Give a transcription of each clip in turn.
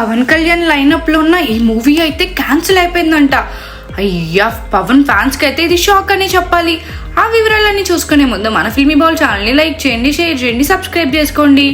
Pawan Kalyan lineup లో ఉన్న ఈ మూవీ అయితే క్యాన్సిల్ అయిపోయిందంట. అయ్యా, పవన్ ఫ్యాన్స్ కి అయితే ఇది షాక్ అనే చెప్పాలి. ఆ వివరాలన్నీ చూసుకునే ముందు మన ఫిల్మీ బాల్ ఛానల్ ని లైక్ చేయండి, షేర్ చేయండి, సబ్స్క్రైబ్ చేసుకోండి.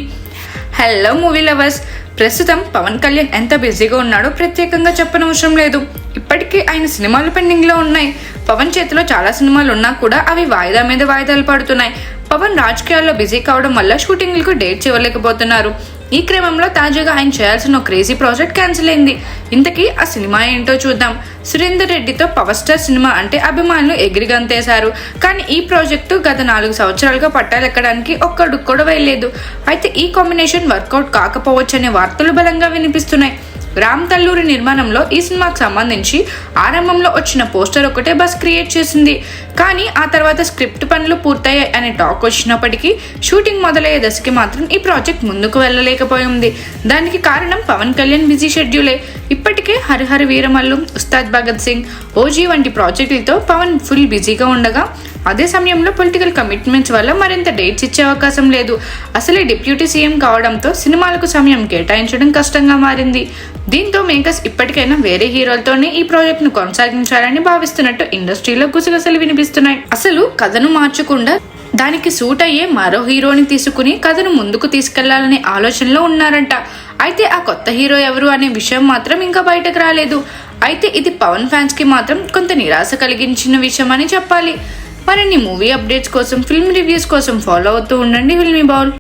హలో మూవీ లవర్స్, ప్రస్తుతం పవన్ కళ్యాణ్ ఎంత బిజీగా ఉన్నాడో ప్రత్యేకంగా చెప్పనవసరం లేదు. ఇప్పటికే ఆయన సినిమాలు పెండింగ్ లో ఉన్నాయి. పవన్ చేతిలో చాలా సినిమాలు ఉన్నా కూడా అవి వాయిదా మీద వాయిదాలు పడుతున్నాయి. పవన్ రాజకీయాల్లో బిజీ కావడం వల్ల షూటింగ్లకు డేట్స్ ఇవ్వలేకపోతున్నారు. ఈ క్రమంలో తాజాగా ఆయన చేయాల్సిన క్రేజీ ప్రాజెక్ట్ క్యాన్సిల్ అయింది. ఇంతకీ ఆ సినిమా ఏంటో చూద్దాం. సురేందర్ రెడ్డితో పవర్ స్టార్ సినిమా అంటే అభిమానులు ఎగిరిగంతేశారు. కానీ ఈ ప్రాజెక్టు గత 4 సంవత్సరాలుగా పట్టాలెక్కడానికి ఒక్కడు కూడా వేయలేదు. అయితే ఈ కాంబినేషన్ వర్కౌట్ కాకపోవచ్చనే వార్తలు బలంగా వినిపిస్తున్నాయి. రామ్ తల్లూరి నిర్మాణంలో ఈ సినిమాకు సంబంధించి ఆరంభంలో వచ్చిన పోస్టర్ ఒకటే బస్ క్రియేట్ చేసింది. కానీ ఆ తర్వాత స్క్రిప్ట్ పనులు పూర్తయ్యాయి అనే టాక్ వచ్చినప్పటికీ షూటింగ్ మొదలయ్యే దశకి మాత్రం ఈ ప్రాజెక్ట్ ముందుకు వెళ్ళలేకపోయింది. దానికి కారణం పవన్ కళ్యాణ్ బిజీ షెడ్యూలే. ఇప్పటికే హరిహర వీరమల్లు, ఉస్తాద్ భగత్ సింగ్, ఓజీ వంటి ప్రాజెక్టులతో పవన్ ఫుల్ బిజీగా ఉండగా అదే సమయంలో పొలిటికల్ కమిట్మెంట్స్ వల్ల మరింత డేట్స్ ఇచ్చే అవకాశం లేదు. అసలే డిప్యూటీ సీఎం కావడంతో సినిమాలకు సమయం కేటాయించడం కష్టంగా మారింది. దీంతో మేకర్స్ ఇప్పటికైనా వేరే హీరోలతోనే ఈ ప్రాజెక్ట్ ను కొనసాగించాలని భావిస్తున్నట్టు ఇండస్ట్రీలో గుసగుసలు వినిపిస్తున్నాయి. అసలు కథను మార్చకుండా దానికి సూట్ అయ్యే మరో హీరోని తీసుకుని కథను ముందుకు తీసుకెళ్లాలనే ఆలోచనలో ఉన్నారంట. అయితే ఆ కొత్త హీరో ఎవరు అనే విషయం మాత్రం ఇంకా బయటకు రాలేదు. అయితే ఇది పవన్ ఫ్యాన్స్ కి మాత్రం కొంత నిరాశ కలిగించిన విషయం అని చెప్పాలి. మరిన్ని మూవీ అప్డేట్స్ కోసం, ఫిల్మ్ రివ్యూస్ కోసం ఫాలో అవుతూ ఉండండి ఫిల్మీ బాల్.